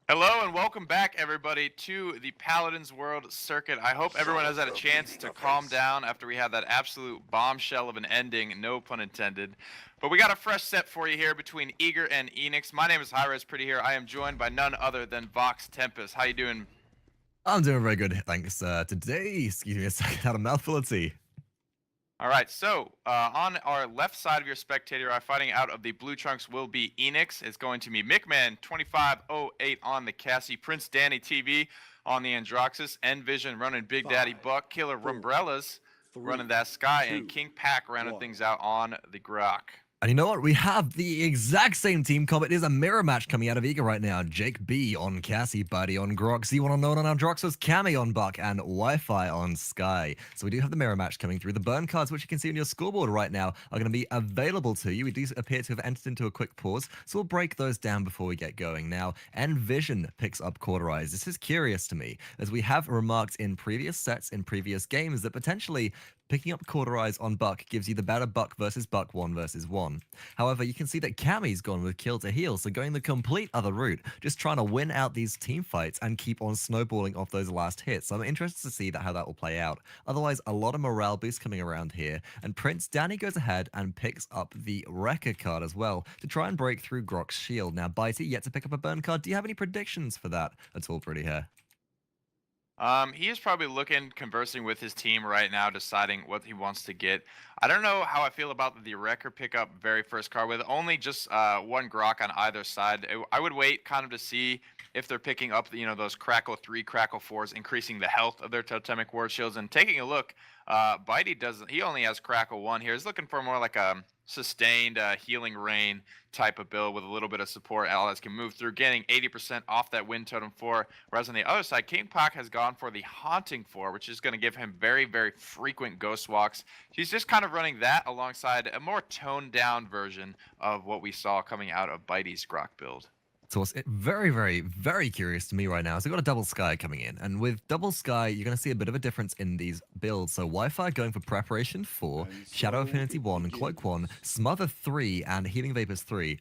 Hello and welcome back, everybody, to the Paladins World Circuit. I hope everyone has had a chance to calm down after we had that absolute bombshell of an ending, no pun intended. But we got a fresh set for you here between Eager and Enix. My name is Hi-Res Pretty here. I am joined by none other than Vox Tempest. How you doing? I'm doing very good, thanks. Today, excuse me a second, had a mouthful of tea. All right, so on our left side of your spectator, our fighting out of the blue trunks will be Enix. It's going to be McMahon2508 on the Cassie, PrinceDannyTV on the Androxus, nVision running Big Daddy Buck, killerumbrellas running that Sky, and KingPac rounding things out on the Grok. And you know what? We have the exact same team comp. It is a mirror match coming out of Eager right now. JAKEB on Cassie, Bitey on Grok, Z1 Unknown on Androxus, Cammy on Buck, and Wi-Fi on Sky. So we do have the mirror match coming through. The burn cards, which you can see on your scoreboard right now, are going to be available to you. We do appear to have entered into a quick pause, so we'll break those down before we get going. Now, nVision picks up Cauterize. This is curious to me, as we have remarked in previous sets, in previous games, that potentially picking up Cauterize on Buck gives you the better Buck versus Buck 1 versus 1. However, you can see that Cammy's gone with kill to heal, so going the complete other route, just trying to win out these team fights and keep on snowballing off those last hits. So I'm interested to see how that will play out. Otherwise, a lot of morale boost coming around here, and Prince Danny goes ahead and picks up the Wrecker card as well to try and break through Grok's shield. Now, Bitey yet to pick up a burn card. Do you have any predictions for that at all, Pretty Hair? He is probably conversing with his team right now, deciding what he wants to get. I don't know how I feel about the Wrecker pickup very first card with only just one Grok on either side. I would wait kind of to see if they're picking up, those Crackle 3, Crackle 4s, increasing the health of their Totemic Ward Shields. And taking a look, Bitey doesn't. He only has Crackle 1 here. He's looking for more like a sustained healing rain type of build with a little bit of support. Allies can move through, getting 80% off that Wind Totem 4. Whereas on the other side, KingPac has gone for the Haunting 4, which is going to give him very, very frequent Ghost Walks. He's just kind of running that alongside a more toned down version of what we saw coming out of Bitey's Grok build. So what's very, very, very curious to me right now is we've got a double Sky coming in. And with double Sky, you're going to see a bit of a difference in these builds. So Wi-Fi going for Preparation 4, Shadow Affinity 1, Cloak 1, Smother 3, and Healing Vapors 3.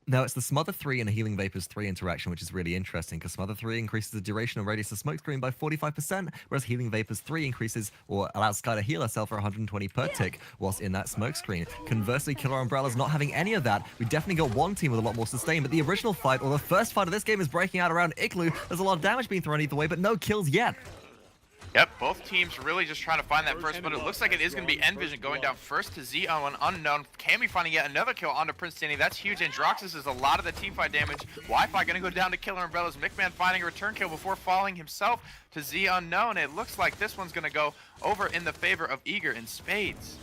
Now, it's the Smother 3 and Healing Vapors 3 interaction, which is really interesting, because Smother 3 increases the duration and radius of smokescreen by 45%, whereas Healing Vapors 3 increases or allows Sky to heal herself for 120 per tick whilst in that smokescreen. Conversely, Killer Umbrellas not having any of that. We definitely got one team with a lot more sustain, but the original fight, or the first fight of this game, is breaking out around Igloo. There's a lot of damage being thrown either way, but no kills yet. Yep, both teams really just trying to find that first, but it looks like it is going to be nVision going down first to Z on an unknown. Cammy finding yet another kill onto Prince Danny. That's huge. Androxus is a lot of the teamfight damage. Wi-Fi going to go down to Killer Umbrellas. McMahon finding a return kill before falling himself to Z unknown. It looks like this one's going to go over in the favor of Eager in spades.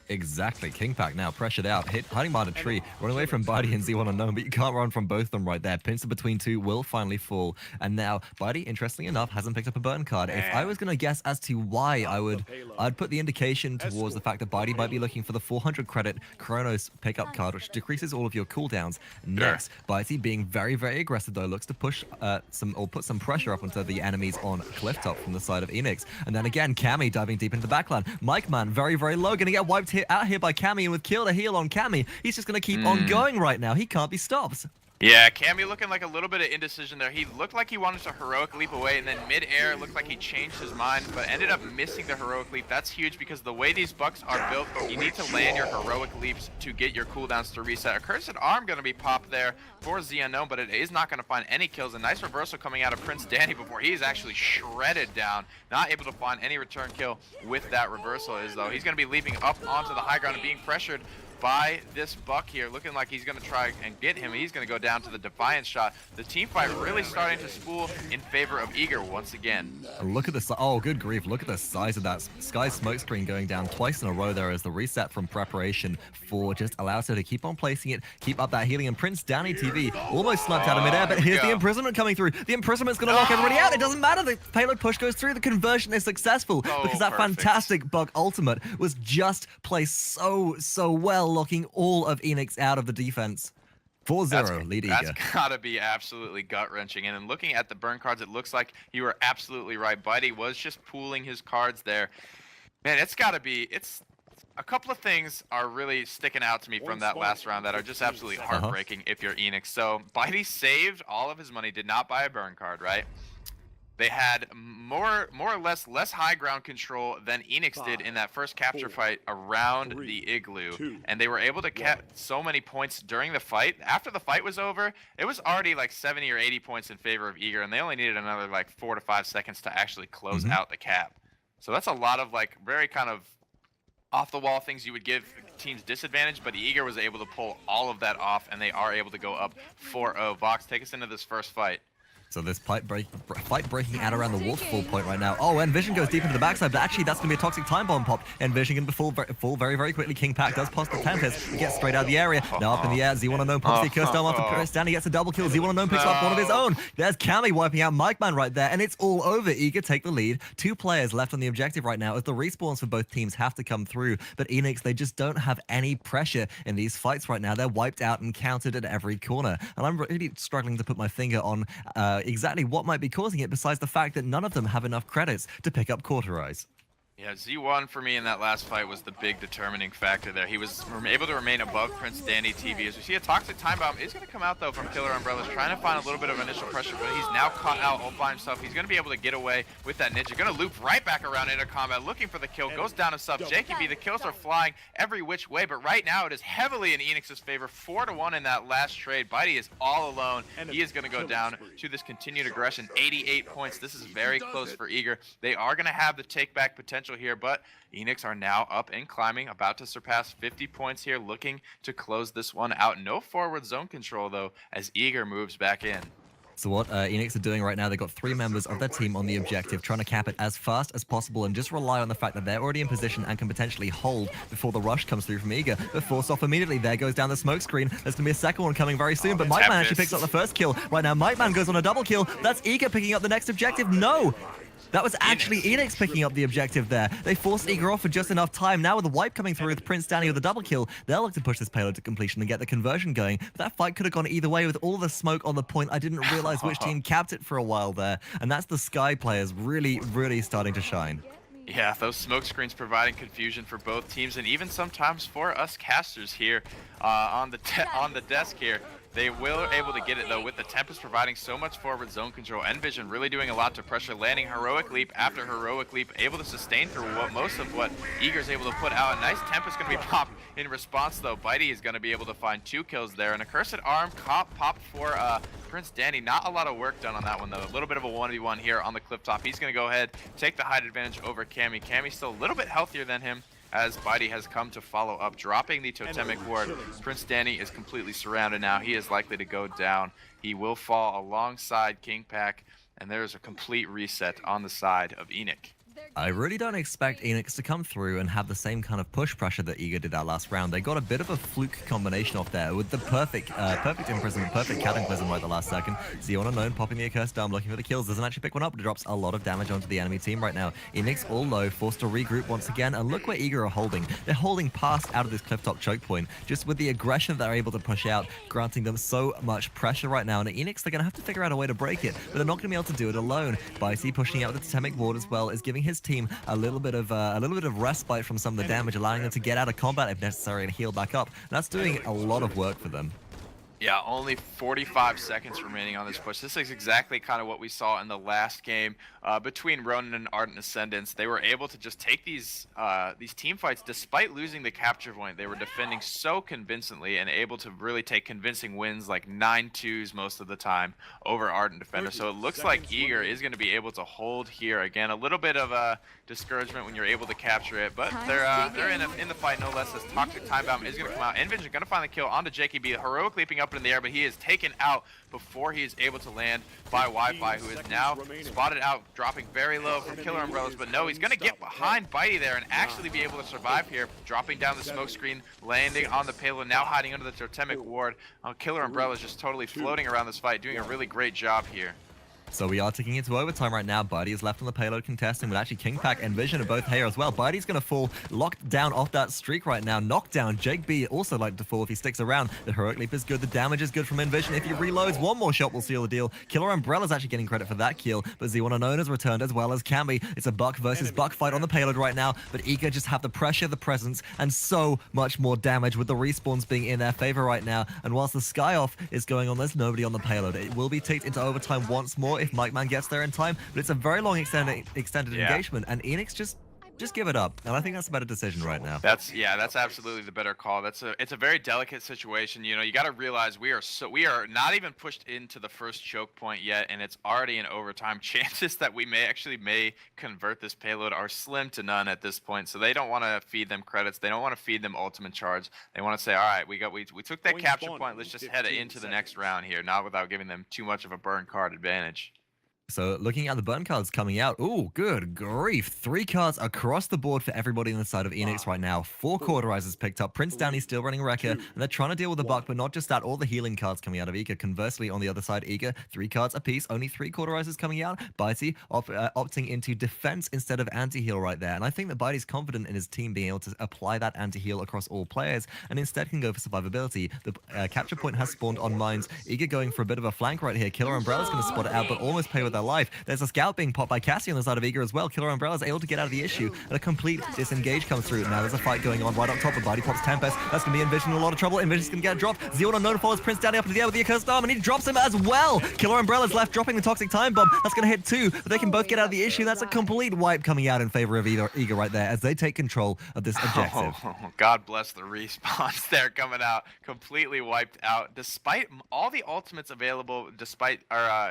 Exactly. KingPac now pressured out, hiding behind a tree, running away from Bitey and Z1 Unknown, but you can't run from both of them right there. Pincer between two will finally fall. And now, Bitey, interestingly enough, hasn't picked up a burn card. If I was going to guess as to why, I'd put the indication towards the fact that Bitey might be looking for the 400 credit Chronos pickup card, which decreases all of your cooldowns. Next, Bitey being very, very aggressive, though, looks to push put some pressure up onto the enemies on Clifftop from the side of Enix. And then again, Cammy diving deep into the backline. Mike Man, very, very low, going to get wiped out here by Cammy, and with kill to heal on Cammy, he's just going to keep on going right now. He can't be stopped. Yeah, Cammy looking like a little bit of indecision there. He looked like he wanted to heroic leap away, and then mid-air it looked like he changed his mind, but ended up missing the heroic leap. That's huge because the way these Bucks are built, you need to land your heroic leaps to get your cooldowns to reset. A Cursed Arm going to be popped there for Z Unknown, but it is not going to find any kills. A nice reversal coming out of Prince Danny before he's actually shredded down. Not able to find any return kill with that reversal, as though he's going to be leaping up onto the high ground and being pressured by this Buck here, looking like he's going to try and get him. He's going to go down to the Defiance shot. The team fight really starting to spool in favor of Eager once again. Look at the oh, good grief! Look at the size of that Sky smokescreen going down twice in a row there as the reset from Preparation 4 just allows her to keep on placing it, keep up that healing. And PrinceDannyTV almost sniped out of midair, but here's the imprisonment coming through. The imprisonment's going to knock everybody out. It doesn't matter. The payload push goes through. The conversion is successful because that fantastic Bug ultimate was just placed so well, locking all of Enix out of the defense. 4-0, lead Eager. That's gotta be absolutely gut-wrenching. And then looking at the burn cards, it looks like you were absolutely right. Bitey was just pooling his cards there. Man, it's gotta be, A couple of things are really sticking out to me from that last round that are just absolutely heartbreaking if you're Enix. So Bitey saved all of his money, did not buy a burn card, right? They had more or less high ground control than Enix did in that first capture fight around the igloo, and they were able to get so many points during the fight. After the fight was over, it was already like 70 or 80 points in favor of Eager, and they only needed another like 4 to 5 seconds to actually close out the cap. So that's a lot of like very kind of off the wall things you would give teams disadvantage, but Eager was able to pull all of that off, and they are able to go up 4-0. Vox, take us into this first fight. So this fight breaking out around the waterfall point right now. Oh, nVision goes deep into the backside, but actually that's going to be a toxic time bomb pop. nVision going to fall very, very quickly. KingPac does pass the Tempest. He gets straight out of the area. Now up in the air, Z1 pops the curse down after PrinceDanny gets a double kill. Z1 picks up one of his own. There's Cammy wiping out MikeMan right there, and it's all over. Eager take the lead. 2 players left on the objective right now as the respawns for both teams have to come through. But Enix, they just don't have any pressure in these fights right now. They're wiped out and counted at every corner. And I'm really struggling to put my finger on exactly what might be causing it, besides the fact that none of them have enough credits to pick up Cauterize. Yeah, Z1 for me in that last fight was the big determining factor there. He was able to remain above PrinceDannyTV. As we see, a toxic time bomb is going to come out though from killerumbrellas, trying to find a little bit of initial pressure, but he's now caught out all by himself. He's going to be able to get away with that ninja. Going to loop right back around into combat, looking for the kill. Goes down himself. JAKEB, the kills are flying every which way, but right now it is heavily in Enix's favor. 4-1 in that last trade. Bitey is all alone. He is going to go down to this continued aggression. 88 points. This is very close for Eager. They are going to have the take back potential here, but Enix are now up and climbing, about to surpass 50 points here, looking to close this one out. No forward zone control, though, as Eager moves back in. So what Enix are doing right now, they've got 3 members of their team on the objective, trying to cap it as fast as possible and just rely on the fact that they're already in position and can potentially hold before the rush comes through from Eager. But forced off immediately. There goes down the smoke screen. There's going to be a second one coming very soon, but MikeMan actually picks up the first kill. Right now, MikeMan goes on a double kill. That's Eager picking up the next objective. No! That was actually Enix picking up the objective there. They forced Eager off for just enough time. Now with the wipe coming through with PrinceDanny with a double kill, they'll look to push this payload to completion and get the conversion going. But that fight could have gone either way with all the smoke on the point. I didn't realize which team capped it for a while there. And that's the Sky players really, really starting to shine. Yeah, those smoke screens providing confusion for both teams, and even sometimes for us casters here on the desk here. They were able to get it though with the Tempest providing so much forward zone control. nVision really doing a lot to pressure, landing heroic leap after heroic leap, able to sustain through most of what Eager's able to put out. A nice Tempest going to be popped in response though. Bitey is going to be able to find 2 kills there, and a Cursed Arm popped for PrinceDanny. Not a lot of work done on that one though. A little bit of a 1v1 here on the cliff top. He's going to go ahead, take the height advantage over Cammy. Cammy's still a little bit healthier than him, as Bitey has come to follow up, dropping the totemic ward. PrinceDanny is completely surrounded now. He is likely to go down. He will fall alongside KingPac, and there's a complete reset on the side of Eanic. I really don't expect Enix to come through and have the same kind of push pressure that Eager did that last round. They got a bit of a fluke combination off there with the perfect imprisonment, perfect cataclysm right the last second. Z1 Unknown popping the accursed down, looking for the kills. Doesn't actually pick one up, but it drops a lot of damage onto the enemy team right now. Enix all low, forced to regroup once again, and look where Eager are holding. They're holding past out of this clifftop choke point, just with the aggression they're able to push out, granting them so much pressure right now. And at Enix, they're going to have to figure out a way to break it, but they're not going to be able to do it alone. Bitey pushing out with the totemic ward as well is giving his team a little bit of respite from some of the damage, allowing them to get out of combat if necessary and heal back up. And that's doing a lot of work for them. Yeah, only 45 seconds remaining on this push. This is exactly kind of what we saw in the last game between Ronin and Ardent Ascendants. They were able to just take these team fights despite losing the capture point. They were defending so convincingly and able to really take convincing wins, like 9-2s most of the time over Ardent Defender. So it looks like Eager is going to be able to hold here. Again, a little bit of a discouragement when you're able to capture it, but they're in the fight no less, as Toxic Time Bomb is going to come out. nVision going to find the kill onto JAKEB, heroic leaping up in the air, but he is taken out before he is able to land by Wi-Fi, who is now spotted out, dropping very low from killerumbrellas. But no, he's going to get behind Bitey there and actually be able to survive here, dropping down the smoke screen, landing on the payload, now hiding under the totemic ward. Killerumbrellas just totally floating around this fight, doing a really great job here. So we are taking it to overtime right now. Bitey is left on the payload contesting, but actually KingPac and nVision are both here as well. Bitey's going to fall locked down off that streak right now. Knockdown. JAKEB also like to fall if he sticks around. The heroic leap is good. The damage is good from nVision. If he reloads, one more shot will seal the deal. Killer Umbrella's actually getting credit for that kill, but Z1 has returned as well as Cammy. It's a Buck versus Buck fight on the payload right now, but EanixGG just have the pressure, the presence, and so much more damage with the respawns being in their favor right now. And whilst the Sky Off is going on, there's nobody on the payload. It will be ticked into overtime once more if Mike gets there in time, but it's a very long extended engagement, and EanixGG just give it up. And I think that's a better decision right now. That's absolutely the better call. It's a very delicate situation. You know, you got to realize we are not even pushed into the first choke point yet, and it's already in overtime. Chances that we may convert this payload are slim to none at this point. So they don't want to feed them credits. They don't want to feed them ultimate charge. They want to say, all right, we took that capture point. Let's just head into the next round here, not without giving them too much of a burn card advantage. So looking at the burn cards coming out, oh, good grief. 3 cards across the board for everybody on the side of EanixGG right now. 4 cauterizers picked up. PrinceDanny still running Wrecker, and they're trying to deal with the Buck, but not just that, all the healing cards coming out of EanixGG. Conversely, on the other side, EanixGG, 3 cards apiece, only 3 cauterizers coming out. Bitey opting into defense instead of anti-heal right there. And I think that Bitey's confident in his team being able to apply that anti-heal across all players, and instead can go for survivability. The capture point has spawned on mines. EanixGG going for a bit of a flank right here. Killer Umbrella's going to spot it out, but almost pay with their life. There's a scout being popped by Cassie on the side of EanixGG as well. Killer Umbrella is able to get out of the issue, and a complete disengage comes through. Now there's a fight going on right up top of Bitey pops Tempest. That's going to be nVision in a lot of trouble. nVision's going to get dropped. Z1 follows PrinceDanny up into the air with the accursed arm, and he drops him as well. Killer Umbrella's left dropping the toxic time bomb. That's going to hit 2, but they can both get out of the issue. That's a complete wipe coming out in favor of EanixGG right there as they take control of this objective. Oh, God bless the respawns there coming out. Completely wiped out. Despite all the ultimates available,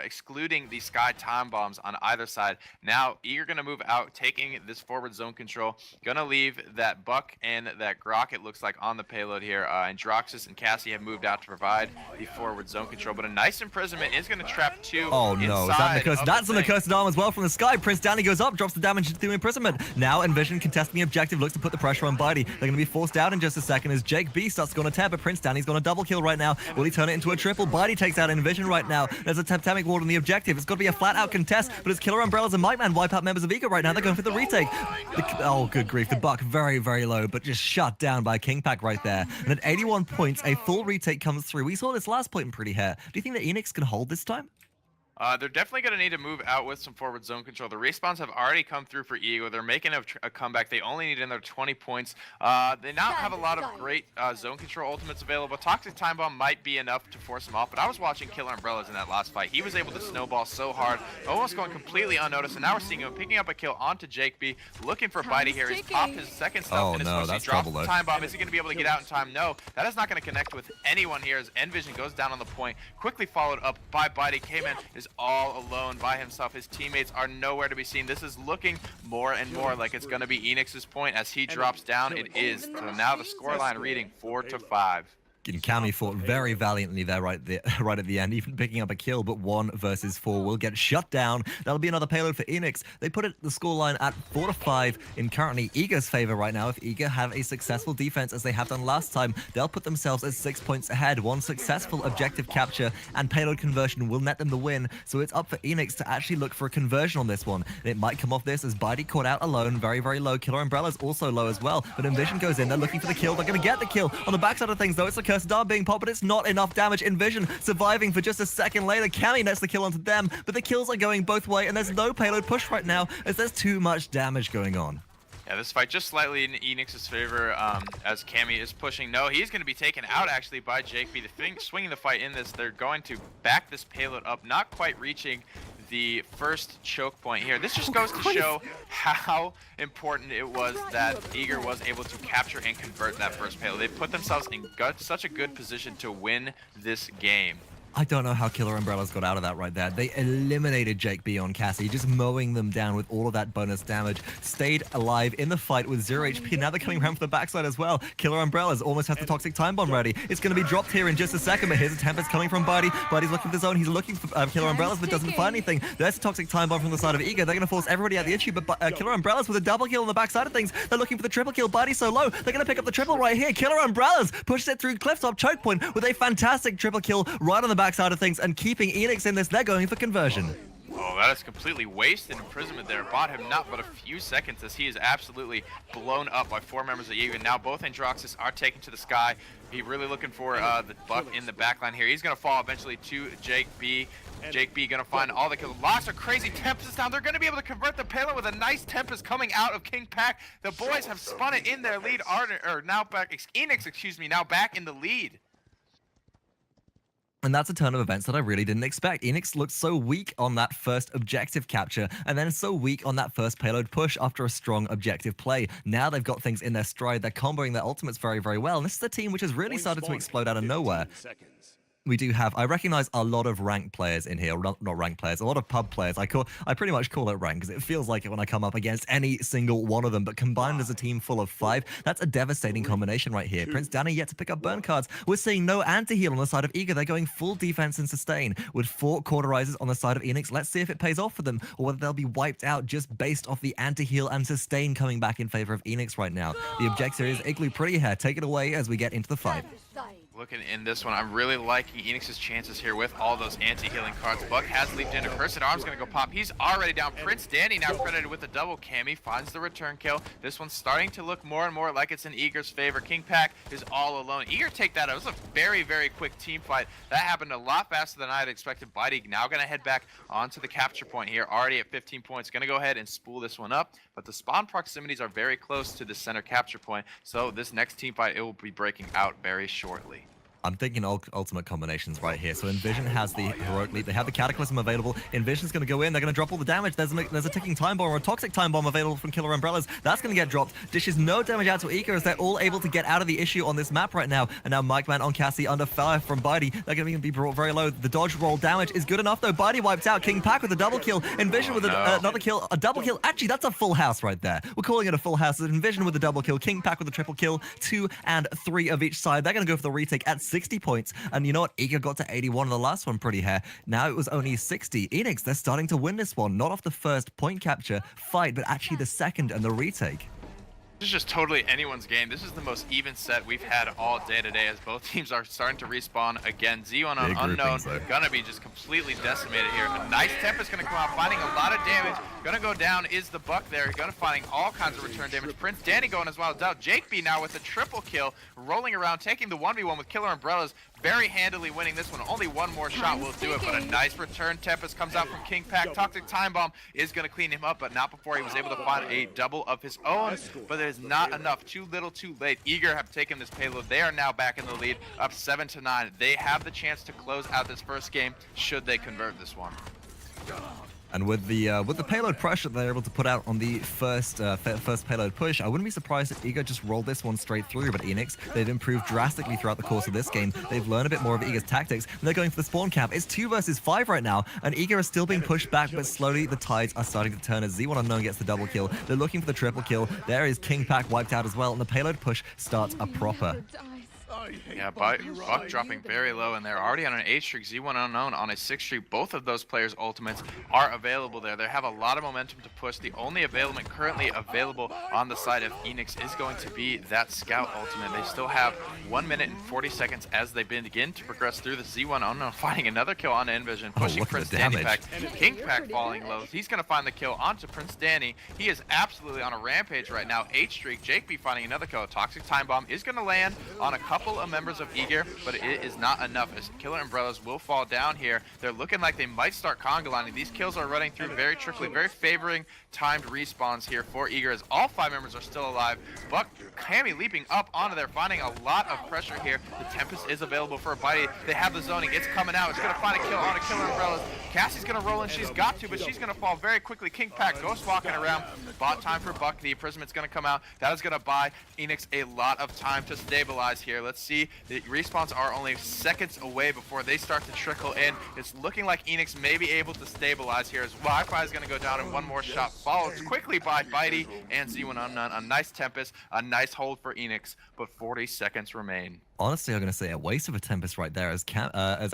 excluding the Sky time bombs on either side. Now, EanixGG going to move out, taking this forward zone control. Going to leave that Buck and that Grok, it looks like, on the payload here. And Droxus and Cassie have moved out to provide the forward zone control. But a nice imprisonment is going to trap 2. Oh, no. Is that because that's an accursed arm as well from the sky? PrinceDanny goes up, drops the damage through imprisonment. Now, nVision contesting the objective, looks to put the pressure on Bitey. They're going to be forced out in just a second as JAKEB starts to go on a tap, but PrinceDanny's going to double kill right now. Will he turn it into a triple? Bitey takes out nVision right now. There's a totemic ward on the objective. It's got to be a flat-out contest, but it's Killer Umbrellas and Mikeman wipe out members of EanixGG right now. They're going for the retake. Oh, good grief. The Buck very, very low, but just shut down by KingPac right there. And at 81 points, a full retake comes through. We saw this last point in pretty hair. Do you think that EanixGG can hold this time? They're definitely going to need to move out with some forward zone control. The respawns have already come through for EanixGG. They're making a comeback. They only need another 20 points. They now have a lot of great zone control ultimates available. Toxic Time Bomb might be enough to force him off, but I was watching Killer Umbrellas in that last fight. He was able to snowball so hard, almost going completely unnoticed, and now we're seeing him picking up a kill onto JAKEB, looking for Bitey here. He's popped his second stuff, and he drops the Time Bomb. Is he going to be able to get out in time? No, that is not going to connect with anyone here as nVision goes down on the point, quickly followed up by Bitey. K-Man is all alone by himself. His teammates are nowhere to be seen. This is looking more and more like it's going to be EanixGG's point as he drops down. It is. So now the scoreline reading 4-5. And Cammy fought very valiantly there right at the end, even picking up a kill, but 1 versus 4 will get shut down. That'll be another payload for EanixGG. They put the scoreline at 4-5 in currently EanixGG's favor right now. If EanixGG have a successful defense as they have done last time, they'll put themselves at 6 points ahead. 1 successful objective capture and payload conversion will net them the win. So it's up for EanixGG to actually look for a conversion on this one. And it might come off this as Bitey caught out alone, very, very low. Killer Umbrella's also low as well. But nVision goes in, they're looking for the kill. They're going to get the kill. On the backside of things, though, it's a Dart being popped, but it's not enough damage. nVision surviving for just a second later. Cammy nets the kill onto them, but the kills are going both ways, and there's no payload push right now as there's too much damage going on. Yeah, this fight just slightly in EanixGG's favor as Cammy is pushing. No, he's going to be taken out actually by JAKEB. Swinging the fight in this, they're going to back this payload up, not quite reaching the first choke point here. This just goes to show how important it was that EanixGG was able to capture and convert that first payload. They put themselves in such a good position to win this game. I don't know how Killer Umbrellas got out of that right there. They eliminated JAKEB on Cassie, just mowing them down with all of that bonus damage. Stayed alive in the fight with 0 HP. Now they're coming around from the backside as well. Killer Umbrellas almost has the Toxic Time Bomb ready. It's going to be dropped here in just a second, but here's a Tempest coming from Bitey. Bitey's looking for the zone. He's looking for Killer Umbrellas, but doesn't find anything. There's a Toxic Time Bomb from the side of EanixGG. They're going to force everybody out the issue, but Killer Umbrellas with a double kill on the backside of things. They're looking for the triple kill. Bitey's so low. They're going to pick up the triple right here. Killer Umbrellas pushes it through Clifftop choke point with a fantastic triple kill right on the backside of things, and keeping EanixGG in this, they're going for conversion. Oh, that is completely wasted imprisonment there. Bought him not but a few seconds as he is absolutely blown up by 4 members of EGA. Now both Androxus are taken to the sky. He really looking for the buck in the backline here. He's going to fall eventually to JAKEB. JAKEB going to find all the kills. Lots of crazy Tempest down. They're going to be able to convert the payload with a nice Tempest coming out of KingPac. The boys have spun it in their lead. Enix, excuse me, now back in the lead. And that's a turn of events that I really didn't expect. Enix looked so weak on that first objective capture, and then so weak on that first payload push after a strong objective play. Now they've got things in their stride. They're comboing their ultimates very, very well. And this is a team which has really started to explode out of nowhere. We do have, I recognize a lot of ranked players in here, not ranked players, a lot of pub players. I pretty much call it ranked because it feels like it when I come up against any single one of them, but combined as a team full of 5, that's a devastating combination right here. Prince Danny yet to pick up burn cards. We're seeing no anti-heal on the side of EGA. They're going full defense and sustain with 4 cauterizers on the side of Enix. Let's see if it pays off for them or whether they'll be wiped out just based off the anti-heal and sustain coming back in favor of Enix right now. The objective is Igloo Pretty Hair. Take it away as we get into the fight. Looking in this one, I'm really liking Enix's chances here with all those anti-healing cards. Buck has leaped in. Cursed Arm's going to go pop. He's already down. Prince Danny now credited with the double cam. Finds the return kill. This one's starting to look more and more like it's in Eager's favor. KingPac is all alone. Eager take that. It was a very, very quick team fight. That happened a lot faster than I had expected. Bitey now going to head back onto the capture point here. Already at 15 points. Going to go ahead and spool this one up. But the spawn proximities are very close to the center capture point. So this next team fight, it will be breaking out very shortly. I'm thinking ultimate combinations right here. So nVision has the heroic leap. They have the Cataclysm available. nVision's going to go in. They're going to drop all the damage. There's a ticking time bomb or a toxic time bomb available from Killer Umbrellas. That's going to get dropped. Dishes no damage out to Ika as they're all able to get out of the issue on this map right now. And now Mike Man on Cassie under fire from Bitey. They're going to be brought very low. The dodge roll damage is good enough though. Bitey wiped out. KingPac with a double kill. nVision with another kill. A double kill. Actually, that's a full house right there. We're calling it a full house. nVision with a double kill. KingPac with a triple kill. 2 and 3 of each side. They're going to go for the retake at 60 points. And you know what? Iga got to 81 in the last one, Pretty Hair. Now it was only 60. Enix, they're starting to win this one. Not off the first point capture fight, but actually the second and the retake. This is just totally anyone's game. This is the most even set we've had all day today as both teams are starting to respawn again. Z1 on Unknown gonna be just completely decimated here. A nice Tempest gonna come out, finding a lot of damage. Gonna go down is the Buck there. Gonna finding all kinds of return damage. Prince Danny going as well as out. JAKEB now with a triple kill, rolling around, taking the 1v1 with Killer Umbrellas. Very handily winning this one. Only one more shot will do it, but a nice return. Tempest comes out from KingPac. Toxic Time Bomb is going to clean him up, but not before he was able to find a double of his own. But it is not enough. Too little, too late. Eager have taken this payload. They are now back in the lead, up 7-9. They have the chance to close out this first game should they convert this one. And with the payload pressure they're able to put out on the first payload push, I wouldn't be surprised if Ego just rolled this one straight through. But Enix, they've improved drastically throughout the course of this game. They've learned a bit more of Ego's tactics, and they're going for the spawn camp. It's 2 versus 5 right now, and Ego is still being pushed back, but slowly the tides are starting to turn as Z1 Unknown gets the double kill. They're looking for the triple kill. There is KingPac wiped out as well, and the payload push starts a proper. Yeah, Buck dropping very low, and they're already on an 8 streak. Z1 Unknown on a 6 streak. Both of those players' ultimates are available there. They have a lot of momentum to push. The only currently available on the side of Enix is going to be that Scout ultimate. They still have 1 minute and 40 seconds as they begin to progress through the Z1 Unknown, finding another kill on nVision, pushing Prince Danny back. KingPac falling low. He's going to find the kill onto Prince Danny. He is absolutely on a rampage right now. 8 streak. JAKEB finding another kill. A Toxic Time Bomb is going to land on a couple of members of Eager, but it is not enough as Killer Umbrellas will fall down here. They're looking like they might start conga lining. These kills are running through very trickly, very favoring timed respawns here for Eager as all 5 members are still alive. Buck, Cammy leaping up onto there, finding a lot of pressure here. The Tempest is available for a Bitey. They have the zoning. It's coming out. It's going to find a kill on a Killer Umbrellas. Cassie's going to roll in. She's got to, but she's going to fall very quickly. KingPac ghost walking around. Bot time for Buck. The imprisont's going to come out. That is going to buy Enix a lot of time to stabilize here. Let's see. The respawns are only seconds away before they start to trickle in. It's looking like Enix may be able to stabilize here as Wi-Fi is going to go down and one more shot followed quickly by Bitey and Z1 Unknown. A nice Tempest, a nice hold for Enix, but 40 seconds remain. Honestly, I'm going to say a waste of a Tempest right there, as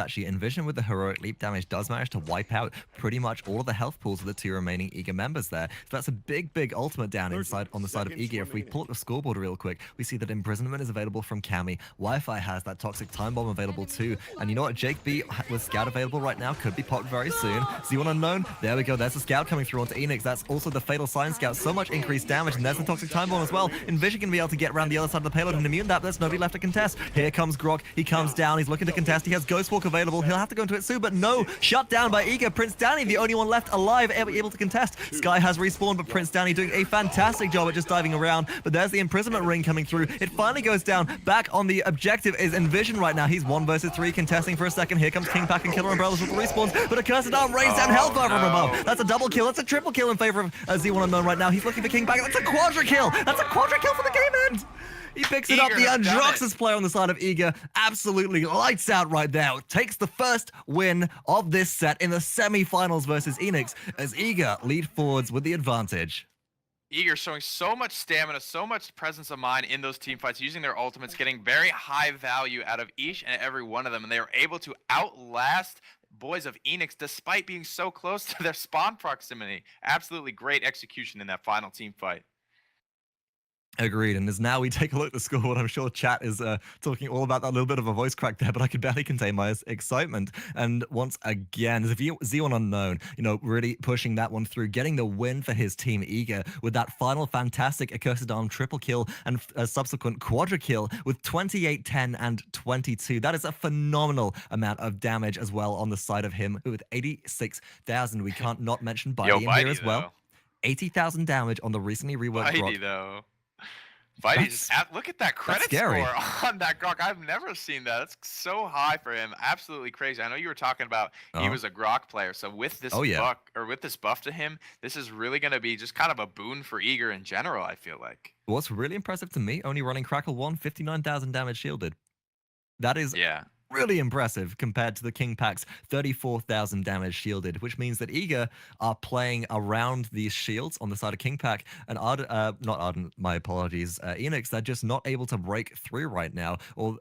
actually nVision with the heroic leap damage does manage to wipe out pretty much all of the health pools of the 2 remaining Eager members there. So that's a big ultimate down inside on the side of Eager. If we pull up the scoreboard real quick, we see that Imprisonment is available from Cammy. Wi-Fi has that Toxic Time Bomb available too. And you know what? JAKEB with Scout available right now could be popped very soon. Z1 Unknown, there we go. There's the Scout coming through onto Enix. That's also the Fatal Sign Scout. So much increased damage, and there's the Toxic Time Bomb as well. nVision can be able to get around the other side of the payload and immune that. There's nobody left to contest. Here comes Grok. He comes down, he's looking to contest, he has Ghostwalk available, he'll have to go into it soon, but no, shut down by Eager. PrinceDanny, the only one left alive, able to contest. Sky has respawned, but PrinceDanny doing a fantastic job at just diving around, but there's the imprisonment ring coming through. It finally goes down. Back on the objective is nVision right now. He's 1 versus 3 contesting for a second. Here comes KingPac and KillerUmbrellas with the respawns, but a Cursed Arm rains down Hellfire from above. That's a double kill, that's a triple kill in favor of Z1 Unknown right now. He's looking for KingPac, that's a quadra kill! That's a quadra kill for the game end! He picks it up. The Androxus player on the side of Eager absolutely lights out right there. Takes the first win of this set in the semi-finals versus Enix as Eager lead forwards with the advantage. Eager showing so much stamina, so much presence of mind in those team fights, using their ultimates, getting very high value out of each and every one of them, and they were able to outlast boys of Enix despite being so close to their spawn proximity. Absolutely great execution in that final team fight. Agreed, and as now we take a look at the scoreboard, I'm sure chat is talking all about that little bit of a voice crack there, but I could barely contain my excitement. And once again, Z1 Unknown, you know, really pushing that one through, getting the win for his team Eager with that final fantastic Accursed Arm triple kill and a subsequent quadra kill with 28, 10, and 22. That is a phenomenal amount of damage as well on the side of him with 86,000. We can't not mention Bitey in here as well. 80,000 damage on the recently reworked Bitey, Grok. though. Bitey, look at that credit score on that Grok. I've never seen that. That's so high for him. Absolutely crazy. I know you were talking about he was a Grok player. So with this buff to him, this is really going to be just kind of a boon for Eager in general, I feel like. What's really impressive to me, only running Crackle 1, 59,000 damage shielded. That is really impressive compared to the KingPac's 34,000 damage shielded, which means that Eager are playing around these shields on the side of KingPac, and not Ardent, my apologies, Enix, they're just not able to break through right now, or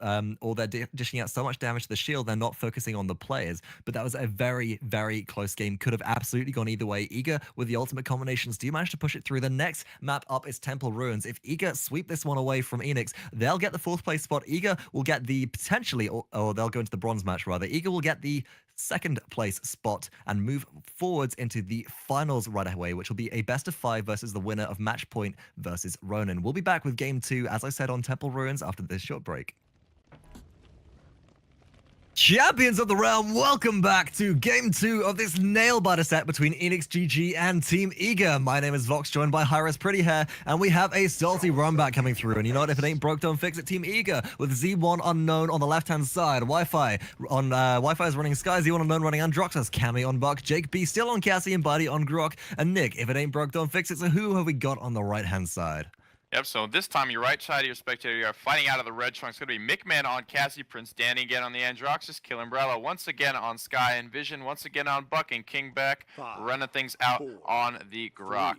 they're dishing out so much damage to the shield, they're not focusing on the players. But that was a very close game, could have absolutely gone either way. Eager with the ultimate combinations do manage to push it through. The next map up is Temple Ruins. If Eager sweep this one away from Enix, they'll get the 4th place spot. Eager will get the potentially, or they'll go into the bronze match rather. Eager will get the 2nd place spot and move forwards into the finals right away, which will be a best of 5 versus the winner of Match Point versus Ronan. We'll be back with game 2, as I said, on Temple Ruins after this short break. Champions of the realm, welcome back to game 2 of this nail-biter set between EanixGG and Team Eager. My name is Vox, joined by Hi-Res Pretty Hair, and we have a salty run back coming through. And you know what? If it ain't broke, don't fix it. Team Eager with Z1 Unknown on the left-hand side. Wi-Fi is running Sky, Z1 Unknown running Androxus, Cammy on Buck, JAKEB still on Cassie, and Bitey on Grok, and Nick. If it ain't broke, don't fix it. So who have we got on the right-hand side? Yep, so this time your right side of your spectator, you are fighting out of the red trunks. It's going to be McMahon on Cassie, PrinceDanny again on the Androxus, KillerUmbrella once again on Sky, nVision once again on Buck, and KingPac running things out on the Grok.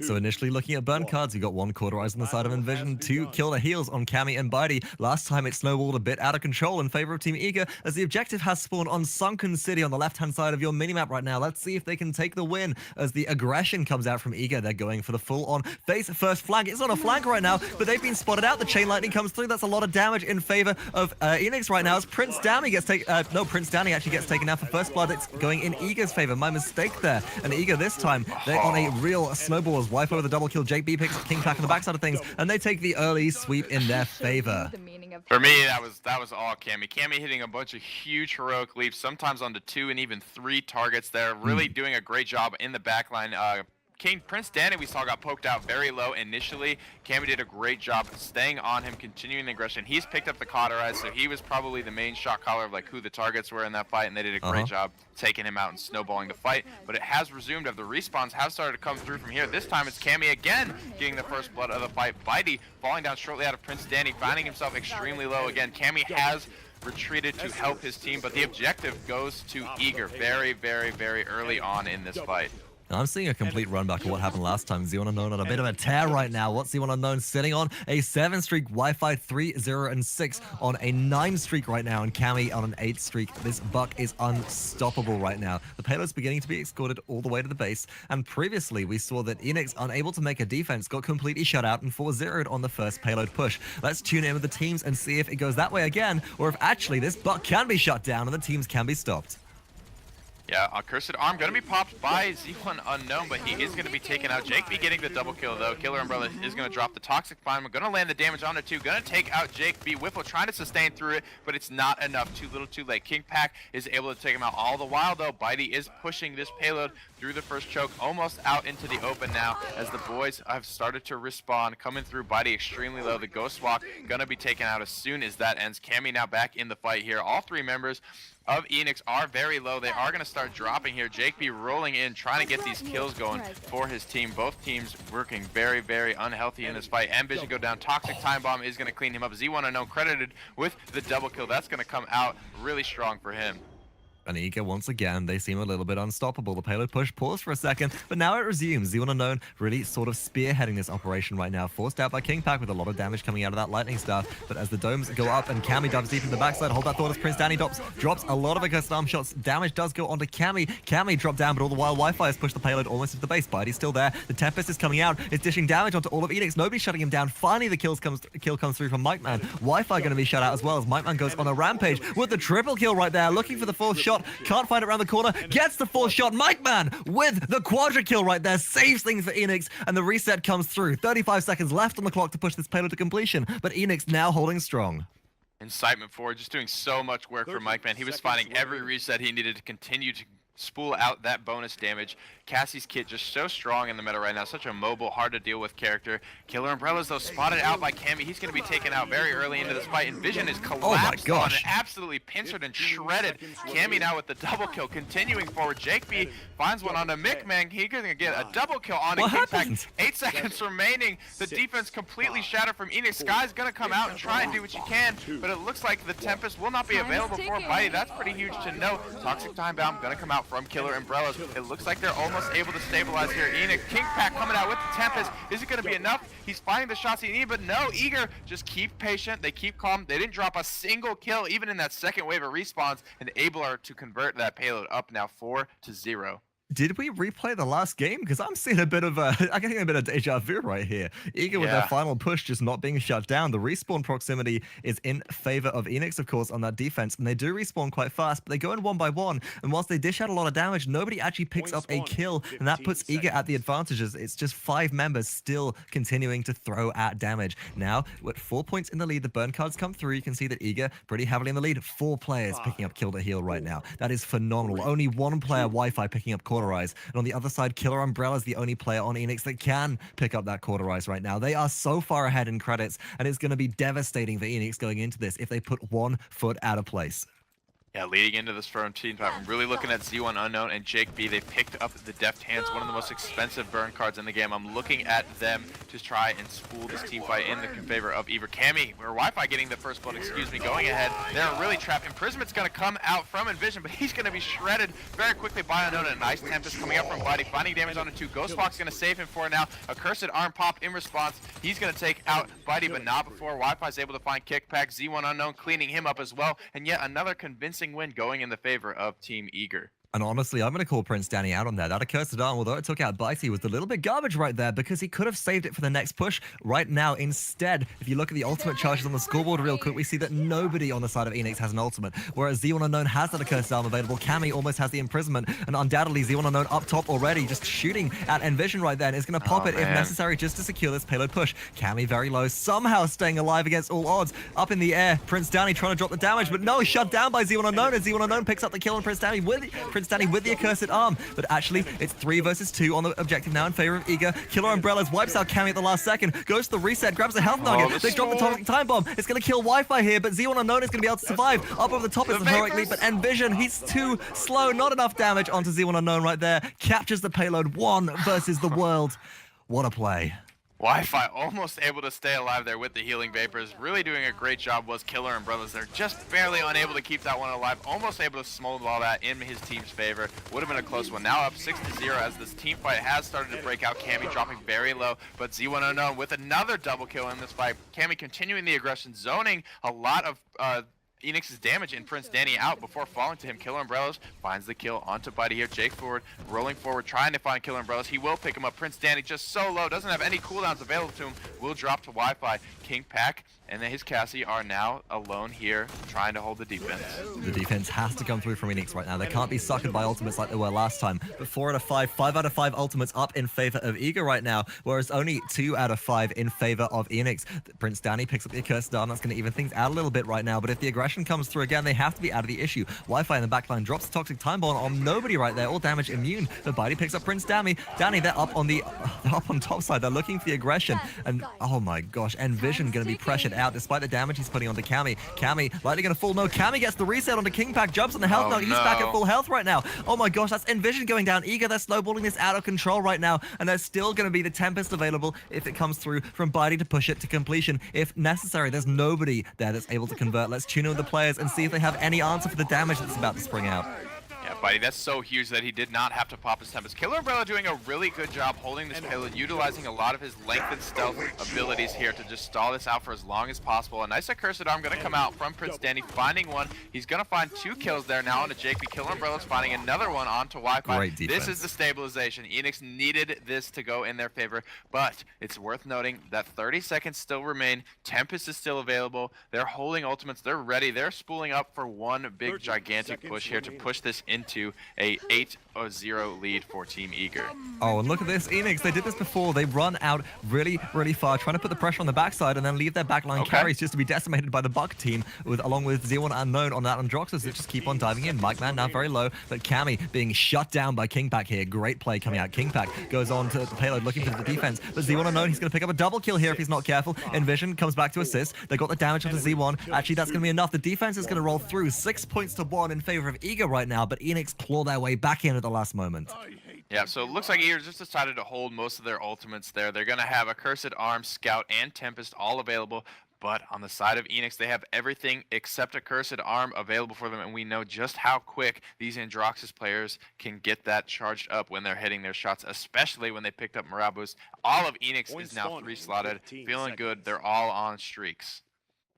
So initially looking at burn cards, you got 1 Cauterize on the side of nVision, 2 Killer Heals on Cammy and Bitey. Last time it snowballed a bit out of control in favor of Team Eager, as the objective has spawned on Sunken City on the left-hand side of your minimap right now. Let's see if they can take the win as the aggression comes out from Eager. They're going for the full-on face first flank. It's on a flank right now, but they've been spotted out. The Chain Lightning comes through. That's a lot of damage in favor of Enix right now as PrinceDanny gets taken. No, PrinceDanny actually gets taken out for first blood. It's going in Eager's favor. My mistake there. And Eager this time, they're on a real snowball as Wi-Fi with a double kill. JAKEB picks up KingPac on the backside of things, and they take the early sweep in their favor. For me, that was all Cammy. Cammy hitting a bunch of huge heroic leaps, sometimes onto 2 and even 3 targets there. Really doing a great job in the backline. PrinceDanny we saw got poked out very low initially. Cammy did a great job staying on him, continuing the aggression. He's picked up the Cauterize, so he was probably the main shot caller of like who the targets were in that fight, and they did a great job taking him out and snowballing the fight. But it has resumed. The respawns have started to come through from here. This time it's Cammy again getting the first blood of the fight. Bitey falling down shortly out of PrinceDanny, finding himself extremely low again. Cammy has retreated to help his team, but the objective goes to Eager very early on in this fight. Now, I'm seeing a complete run back of what happened last time. Z1 Unknown on a bit of a tear right now. What's Z1 Unknown sitting on? A 7 streak, Wi-Fi 3, 0, and 6 on a 9 streak right now, and Cammy on an 8 streak. This Buck is unstoppable right now. The payload's beginning to be escorted all the way to the base, and previously we saw that Enix, unable to make a defense, got completely shut out and 4-0'd on the first payload push. Let's tune in with the teams and see if it goes that way again, or if actually this Buck can be shut down and the teams can be stopped. Yeah, a Cursed Arm going to be popped by Z1 Unknown, but he is going to be taken out. JAKEB getting the double kill, though. Killer Umbrella is going to drop the Toxic Fireman. Going to land the damage on it, too. Going to take out JAKEB. Whiffle trying to sustain through it, but it's not enough. Too little, too late. KingPac is able to take him out. All the while, though, Bitey is pushing this payload through the first choke, almost out into the open now, as the boys have started to respawn. Coming through, Bitey extremely low. The Ghost Walk going to be taken out as soon as that ends. Cammy now back in the fight here. All three members of Enix are very low. They are going to start dropping here. JAKEB rolling in, trying to get these kills going for his team. Both teams working very, very unhealthy in this fight. nVision go down. Toxic Time Bomb is going to clean him up. Z1 Unknown credited with the double kill. That's going to come out really strong for him. And Ega, once again, they seem a little bit unstoppable. The payload push paused for a second, but now it resumes. Z1 Unknown really sort of spearheading this operation right now, forced out by KingPac with a lot of damage coming out of that lightning staff. But as the domes go up and Cammy dives deep in the backside, hold that thought as PrinceDanny drops a lot of Accursed Arm shots. Damage does go onto Cammy. Cammy dropped down, but all the while Wi-Fi has pushed the payload almost into the base. Bitey's still there. The Tempest is coming out. It's dishing damage onto all of Enix. Nobody's shutting him down. Finally, the kill comes through from Mikeman. Wi-Fi going to be shut out as well as Mikeman goes on a rampage with the triple kill right there, looking for the fourth shot. Can't find it around the corner, gets the fourth shot. Mikeman with the quadra kill right there saves things for Enix, and the reset comes through. 35 seconds left on the clock to push this payload to completion, but Enix now holding strong. Incitement forward, just doing so much work for Mikeman. He was finding every reset he needed to continue to spool out that bonus damage. Cassie's kit just so strong in the meta right now, such a mobile, hard to deal with character. Killer Umbrellas, though, spotted out by Cammy. He's going to be taken out very early into this fight. nVision is collapsed on it, absolutely pincered and shredded. Cammy now with the double kill, continuing forward. JAKEB finds one onto Mickman. He's going to get a double kill onto KingPac. 8 seconds remaining. The defense completely shattered from Enix. Sky's going to come out and try and do what you can, but it looks like the Tempest will not be available for Bitey. That's pretty huge to know. Toxic Time Bomb going to come out from Killer Umbrellas. It looks like they're almost able to stabilize here. KingPac coming out with the Tempest. Is it going to be enough? He's finding the shots he needs, but no, Eager, just keep patient. They keep calm. They didn't drop a single kill, even in that second wave of respawns, and able to convert that payload up now 4-0. Did we replay the last game? Because I'm seeing a bit of I'm getting a bit of deja vu right here. Eager with their final push just not being shut down. The respawn proximity is in favor of Enix, of course, on that defense, and they do respawn quite fast, but they go in one by one, and whilst they dish out a lot of damage, nobody actually picks up a kill, and that puts Eager at the advantages. It's just 5 members still continuing to throw at damage. Now, with 4 points in the lead, the burn cards come through. You can see that Eager pretty heavily in the lead. 4 players picking up kill to heal right now. That is phenomenal. Only 1 player Wi-Fi picking up Cauterize. And on the other side, Killer Umbrella is the only player on Enix that can pick up that Cauterize right now. They are so far ahead in credits, and it's going to be devastating for Enix going into this if they put 1 foot out of place. Yeah, leading into this firm team fight, I'm really looking at Z1 Unknown and JAKEB. They picked up the Deft Hands, one of the most expensive burn cards in the game. I'm looking at them to try and spool this team fight in the favor of either Cammy or Wi-Fi getting the first blood, going ahead. They're really trapped. Imprisont's going to come out from nVision, but he's going to be shredded very quickly by Unknown. A nice Tempest coming up from Bitey, finding damage on it too. Ghostbox going to save him for now. A Cursed Arm pop in response. He's going to take out Bitey, but not before Wi-Fi's able to find KingPac. Z1 Unknown cleaning him up as well, and yet another convincing win going in the favor of Team Eager. And honestly, I'm going to call Prince Danny out on that. That Accursed Arm, although it took out Bitey, was a little bit garbage right there because he could have saved it for the next push right now. Instead, if you look at the ultimate charges on the scoreboard real quick, we see that nobody on the side of Enix has an ultimate, whereas Z1 Unknown has that Accursed Arm available. Cammy almost has the Imprisonment, and undoubtedly Z1 Unknown up top already, just shooting at nVision right there, and is going to pop it if necessary just to secure this payload push. Cammy very low, somehow staying alive against all odds. Up in the air, Prince Danny trying to drop the damage, but no, shut down by Z1 Unknown, and Z1 Unknown picks up the kill on Prince Danny with the Accursed Arm. But actually, it's 3 versus 2 on the objective now in favor of Eager. Killer Umbrellas wipes out Cammy at the last second, goes to the reset, grabs a health nugget. They drop the Toxic Time Bomb. It's going to kill Wi-Fi here, but Z1 Unknown is going to be able to survive. Up over the top is the heroic leap, but nVision, he's too slow. Not enough damage onto Z1 Unknown right there. Captures the payload. 1 versus the world. What a play. Wi-Fi almost able to stay alive there with the healing vapors. Really doing a great job was killerumbrellas. They're just barely unable to keep that one alive. Almost able to snowball that in his team's favor. Would have been a close one. Now up 6-0 as this team fight has started to break out. Cammy dropping very low, but Z1 Unknown with another double kill in this fight. Cammy continuing the aggression, zoning a lot of Enix's damage in Prince Danny out before falling to him. killerumbrellas finds the kill onto Bitey here. Jake forward, rolling forward, trying to find killerumbrellas. He will pick him up. Prince Danny just so low, doesn't have any cooldowns available to him. Will drop to Wi-Fi. KingPac and then his Cassie are now alone here, trying to hold the defense. The defense has to come through from Enix right now. They can't be suckered by ultimates like they were last time. But 4 out of 5, 5 out of 5 ultimates up in favor of Eager right now, whereas only 2 out of 5 in favor of Enix. Prince Danny picks up the accursed arm. That's going to even things out a little bit right now. But if the aggression comes through again, they have to be out of the issue. Wi-Fi in the backline drops the toxic time bomb on nobody right there. All damage immune. But Bitey picks up Prince Danny. They're up on the top side. They're looking for the aggression. And oh my gosh, nVision going to be pressured out despite the damage he's putting onto Cammy. Cammy likely going to fall. No, Cammy gets the reset onto KingPac. Jumps on the health now. He's back at full health right now. Oh my gosh, that's nVision going down. Eager, they're snowballing this out of control right now. And there's still going to be the Tempest available if it comes through from Bitey to push it to completion. If necessary, there's nobody there that's able to convert. Let's tune in with the players and see if they have any answer for the damage that's about to spring out. Yeah, Bitey, that's so huge that he did not have to pop his Tempest. killerumbrella doing a really good job holding this payload, utilizing a lot of his length and stealth abilities here to just stall this out for as long as possible. A nice accursed arm going to come out from Prince Danny, finding one. He's going to find 2 kills there now onto JAKEB. killerumbrellas finding another one onto Wi-Fi. Great defense. This is the stabilization. Enix needed this to go in their favor, but it's worth noting that 30 seconds still remain. Tempest is still available. They're holding ultimates. They're ready. They're spooling up for one big gigantic push here to push this into a 8-0 lead for Team Eager. Oh, and look at this, Enix. They did this before. They run out really, really far, trying to put the pressure on the backside and then leave their backline carries just to be decimated by the Buck team, along with Z1 Unknown on that Androxus that just keep on diving in. Mike Man now very low, but Cammy being shut down by KingPac here. Great play coming out. KingPac goes on to the payload looking for the defense, but Z1 Unknown, he's going to pick up a double kill here if he's not careful. nVision comes back to assist. They got the damage onto Z1. Actually, that's going to be enough. The defense is going to roll through 6 points to 1 in favor of Eager right now, but Enix claw their way back in at the last moment. Yeah, so it looks like Eager just decided to hold most of their ultimates there. They're going to have Accursed Arm, Scout, and Tempest all available. But on the side of Enix, they have everything except Accursed Arm available for them, and we know just how quick these Androxus players can get that charged up when they're hitting their shots, especially when they picked up Morale Boost. All of Enix is now 3-slotted, feeling good. They're all on streaks.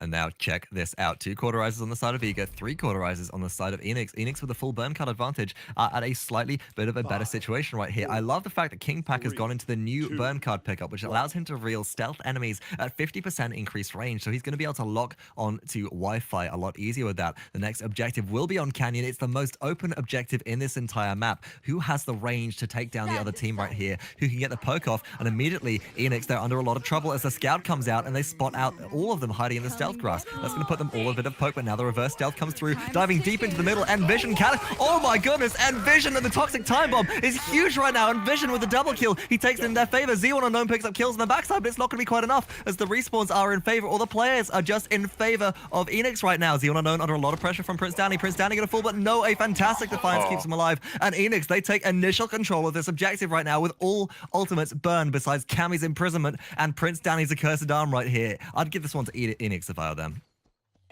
And now check this out. 2 cauterizers on the side of Eager, 3 cauterizers on the side of Enix. Enix with a full burn card advantage at a slightly bit of a better situation right here. I love the fact that KingPac has gone into the new burn card pickup, which allows him to reveal stealth enemies at 50% increased range. So he's going to be able to lock on to Wi-Fi a lot easier with that. The next objective will be on Canyon. It's the most open objective in this entire map. Who has the range to take down the other team right here? Who can get the poke off? And immediately, Enix, they're under a lot of trouble as the scout comes out and they spot out all of them hiding in the stealth grass. That's going to put them all a bit of poke, but now the reverse stealth comes through, diving deep into the middle. nVision can. Oh my goodness, nVision and the toxic time bomb is huge right now. nVision with the double kill. He takes it in their favor. Z1 Unknown picks up kills on the backside, but it's not going to be quite enough as the respawns are in favor. All the players are just in favor of Enix right now. Z1 Unknown under a lot of pressure from Prince Danny. Prince Danny going to fall, but no, a fantastic defiance keeps him alive. And Enix, they take initial control of this objective right now with all ultimates burned besides Cammy's imprisonment and Prince Danny's accursed arm right here. I'd give this one to Enix if I were them.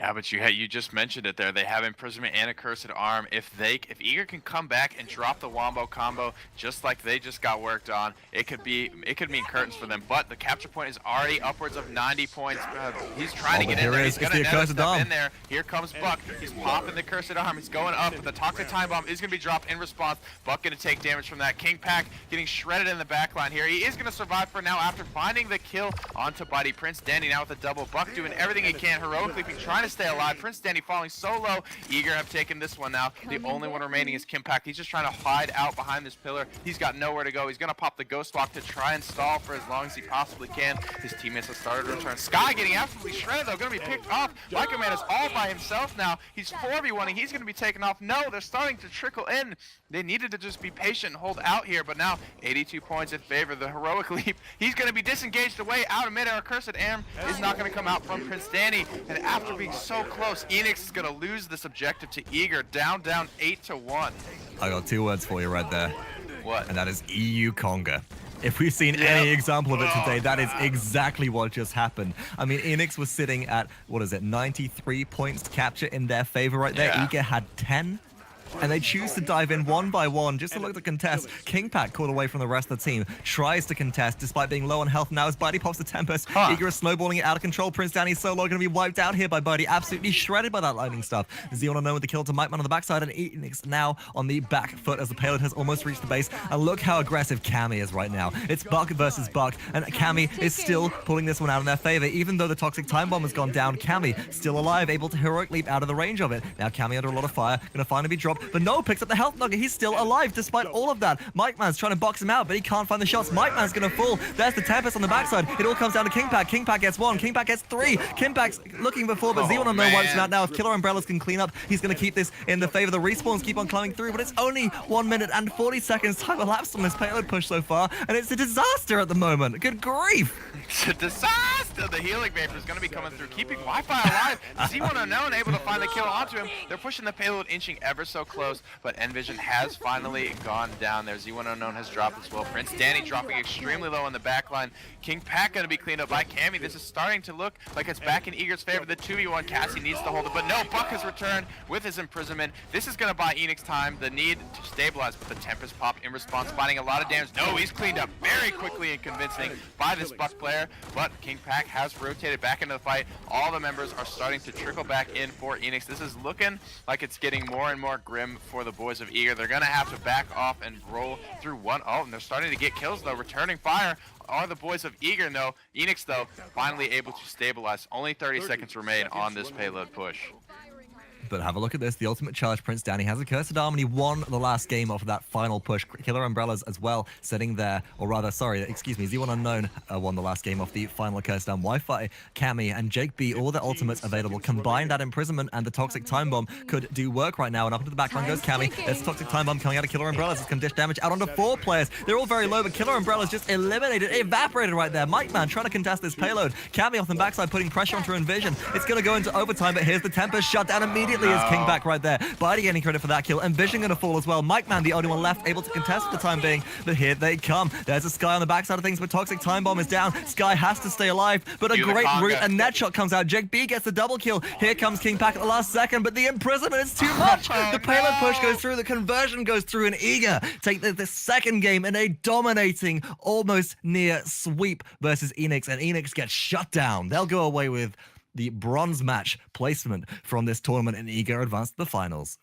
Yeah, but you just mentioned it there. They have imprisonment and accursed arm. If Eager can come back and drop the wombo combo just like they just got worked on, it could mean curtains for them. But the capture point is already upwards of 90 points. He's trying to get in there. He's gonna step in there. Here comes Buck. He's popping the accursed arm. He's going up. But the toxic time bomb is gonna be dropped in response. Buck gonna take damage from that. KingPac getting shredded in the backline here. He is gonna survive for now after finding the kill onto Bitey. Prince Danny now with a double. Buck doing everything he can heroically, trying to stay alive. Prince Danny falling so low. Eager have taken this one now. The only one remaining is KingPac. He's just trying to hide out behind this pillar. He's got nowhere to go. He's going to pop the Ghost Walk to try and stall for as long as he possibly can. His teammates have started to return. Sky getting absolutely shredded though. Going to be picked off. Micro Man is all by himself now. He's 4v1ing. He's going to be taken off. No, they're starting to trickle in. They needed to just be patient and hold out here, but now 82 points in favor. The heroic leap. He's going to be disengaged away out of midair. Accursed Arm is not going to come out from Prince Danny. And after being so close, Enix is going to lose this objective to Eager. Down 8-1. I got 2 words for you right there. What? And that is EU Conga. If we've seen any example of it today, that is exactly what just happened. I mean, Enix was sitting at, 93 points to capture in their favor right there. Eager had 10. And they choose to dive in one by one just to look to contest. KingPac caught away from the rest of the team. Tries to contest despite being low on health. Now as Bitey pops the Tempest. Eager is snowballing it out of control. PrinceDanny solo going to be wiped out here by Bitey. Absolutely shredded by that lightning stuff. Zeon unknown with the kill to Mike Man on the backside. And Enix now on the back foot as the payload has almost reached the base. And look how aggressive Cammy is right now. It's Buck versus Buck. And Cammy is still pulling this one out in their favor. Even though the toxic time bomb has gone down, Cammy still alive, able to heroic leap out of the range of it. Now Cammy under a lot of fire. Going to finally be dropped. But no, picks up the health nugget. He's still alive despite all of that. Mike Man's trying to box him out, but he can't find the shots. Mike Man's going to fall. There's the Tempest on the backside. It all comes down to KingPac. KingPac gets 1. KingPac gets 3. KingPac's looking before, but Zeon unknown wipes him out now. If Killer Umbrellas can clean up, he's going to keep this in the favor. The respawns keep on climbing through, but it's only 1 minute and 40 seconds time elapsed on this payload push so far, and it's a disaster at the moment. Good grief. It's a disaster. The healing vapor is going to be coming through, keeping Wi-Fi alive. Z1 unknown able to find the kill onto him. They're pushing the payload, inching ever so close, but nVision has finally gone down there. Z1 unknown has dropped as well. PrinceDanny dropping extremely low on the backline. KingPac going to be cleaned up by Cammy. This is starting to look like it's back in Eager's favor. The 2v1 Cassie needs to hold it, but no, Buck has returned with his imprisonment. This is going to buy Enix time. The need to stabilize, but the Tempest pop in response, finding a lot of damage. No, he's cleaned up very quickly and convincing by this Buck player, but KingPac has rotated back into the fight. All the members are starting to trickle back in for Enix. This is looking like it's getting more and more grim for the boys of Eager. They're going to have to back off and roll through one. Oh, and they're starting to get kills though. Returning fire are the boys of Eager. No, Enix though finally able to stabilize. Only 30 seconds remain on this payload push. But have a look at this. The ultimate charge, PrinceDanny has a Cursed Arm, and he won the last game off of that final push. Killer Umbrellas as well, sitting there, or rather, sorry, excuse me, Z1 Unknown won the last game off the final Cursed Arm. Wi-Fi, Cammy, and JAKEB, all the ultimates available. Combine that imprisonment and the Toxic Time Bomb could do work right now, and up into the backline goes Cammy. There's Toxic Time Bomb coming out of Killer Umbrellas. It's going to dish damage out onto 4 players. They're all very low, but Killer Umbrellas just eliminated, evaporated right there. Mike Man trying to contest this payload. Cammy off the backside, putting pressure onto nVision. It's going to go into overtime, but here's the Tempest shut down immediately as KingPac right there. Bitey getting credit for that kill, and nVision going to fall as well. Mike Man, the only one left, able to contest for the time being, but here they come. There's a Sky on the backside of things, but Toxic Time Bomb is down. Sky has to stay alive, but a great route, and net shot comes out. JAKEB gets the double kill. Here comes KingPac at the last second, but the imprisonment is too much. The payload push goes through, the conversion goes through, and Eager take the second game in a dominating, almost near sweep versus Enix, and Enix gets shut down. They'll go away with the bronze match placement from this tournament, and Eager advanced to the finals.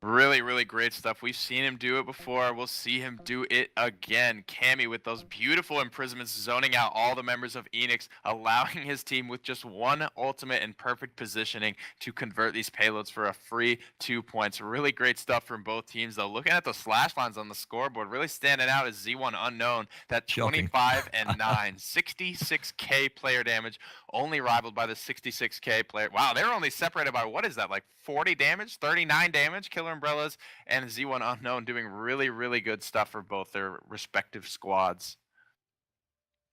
Really, really great stuff. We've seen him do it before. We'll see him do it again. Cammy with those beautiful imprisonments, zoning out all the members of Enix, allowing his team with just one ultimate and perfect positioning to convert these payloads for a free 2 points. Really great stuff from both teams, though. Looking at the slash lines on the scoreboard, really standing out is Z1 Unknown. That 25 and 9, 66k player damage, only rivaled by the 66k player. Wow, they're only separated by, what is that, like 40 damage, 39 damage? Killer Umbrellas and Z1 Unknown doing really, really good stuff for both their respective squads.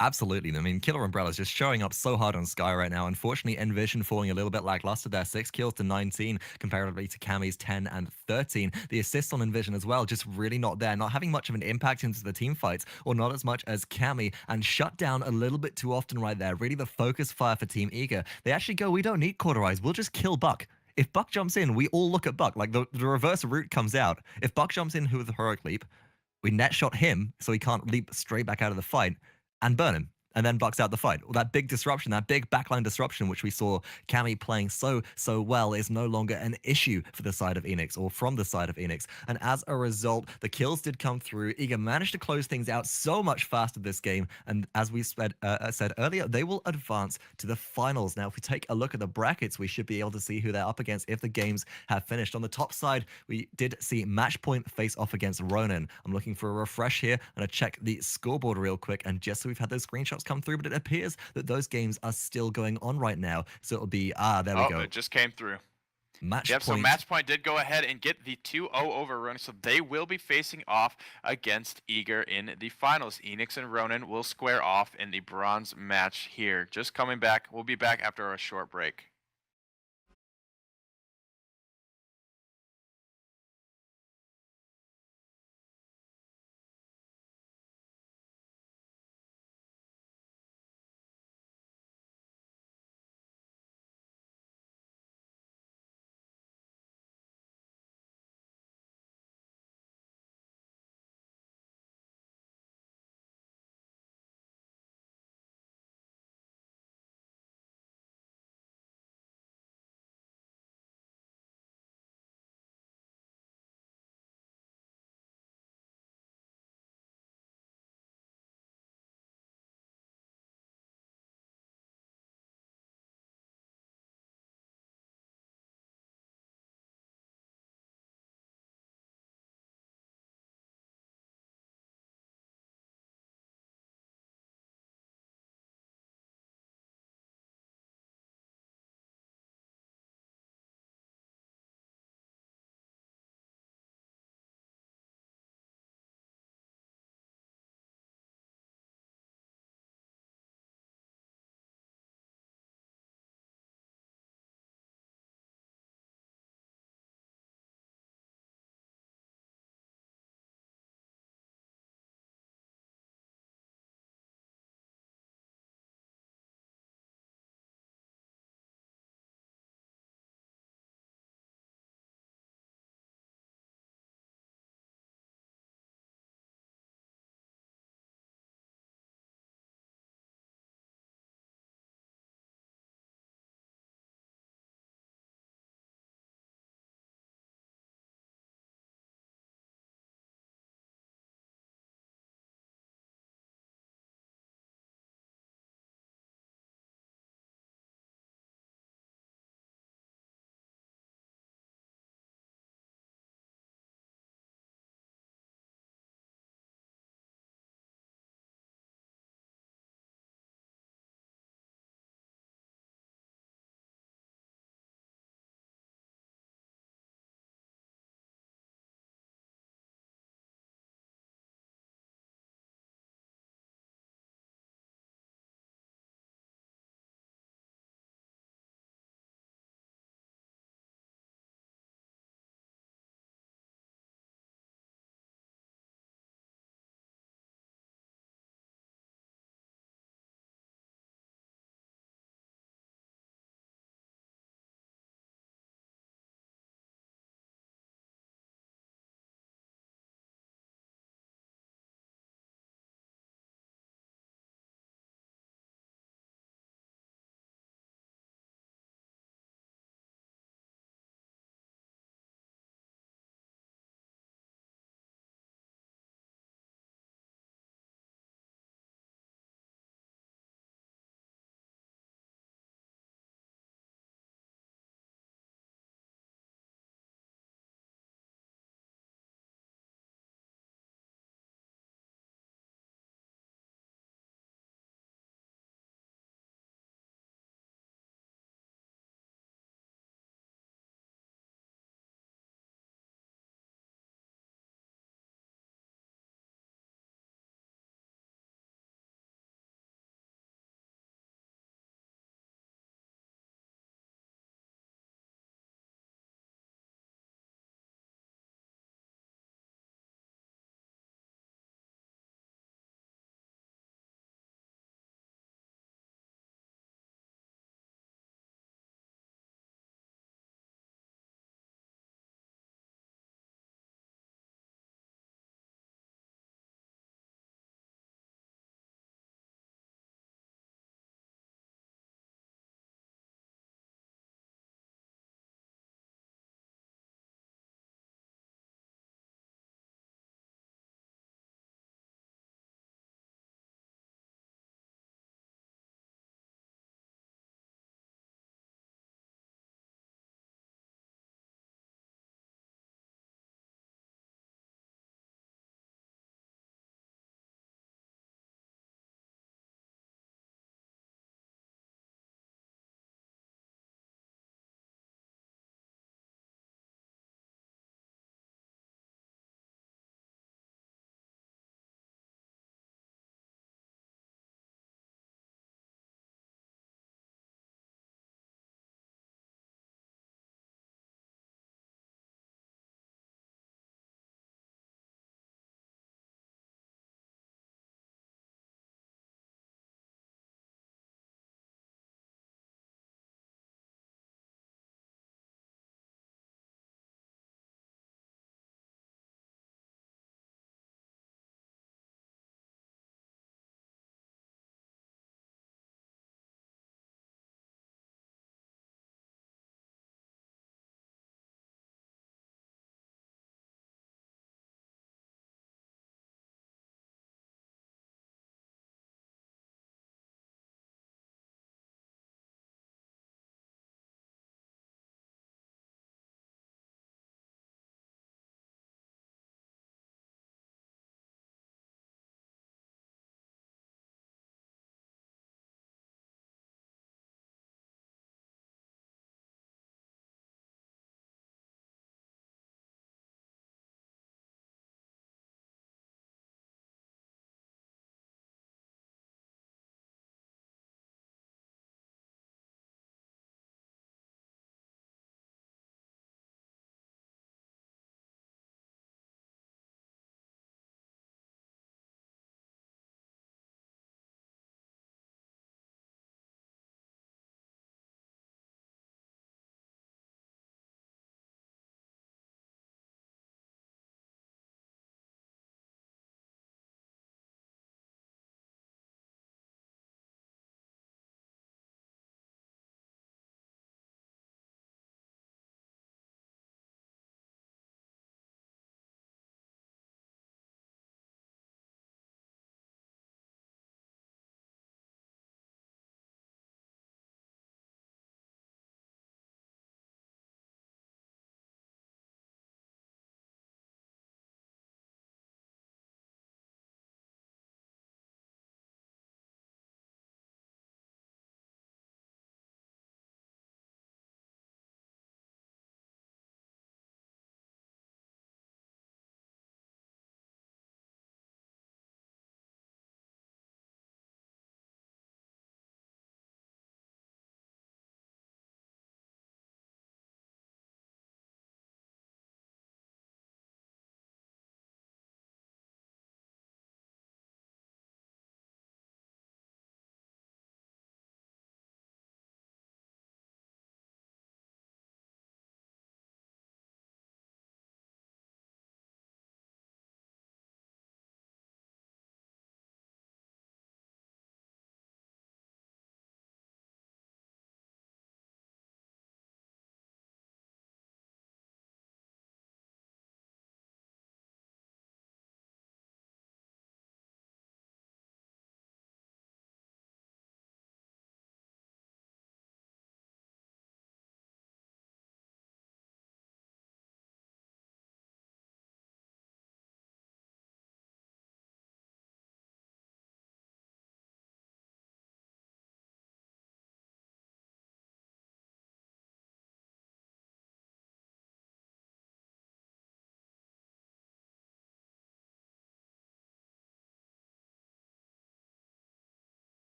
Absolutely. I mean, Killer Umbrellas just showing up so hard on Sky right now. Unfortunately, nVision falling a little bit lackluster there. 6 kills to 19, comparatively to Cammy's 10 and 13. The assists on nVision as well, just really not there. Not having much of an impact into the team fights, or not as much as Cammy, and shut down a little bit too often right there. Really the focus fire for Team Eager. They actually go, we don't need Cauterize, we'll just kill Buck. If Buck jumps in, we all look at Buck. Like, the reverse route comes out. If Buck jumps in with a heroic leap, we net shot him so he can't leap straight back out of the fight and burn him. And then Buck's out the fight. Well, that big disruption, that big backline disruption, which we saw Cammy playing so well, is no longer an issue for the side of Enix, or from the side of Enix. And as a result, the kills did come through. Eager managed to close things out so much faster this game. And as we said earlier, they will advance to the finals. Now, if we take a look at the brackets, we should be able to see who they're up against if the games have finished. On the top side, we did see Matchpoint face off against Ronin. I'm looking for a refresh here. I'm going to check the scoreboard real quick. And just so we've had those screenshots come through, but it appears that those games are still going on right now. So it'll be, there we go. It just came through. Matchpoint. So Matchpoint did go ahead and get the 2-0 over Ronin, so they will be facing off against Eager in the finals. Enix and Ronin will square off in the bronze match here. Just coming back. We'll be back after a short break.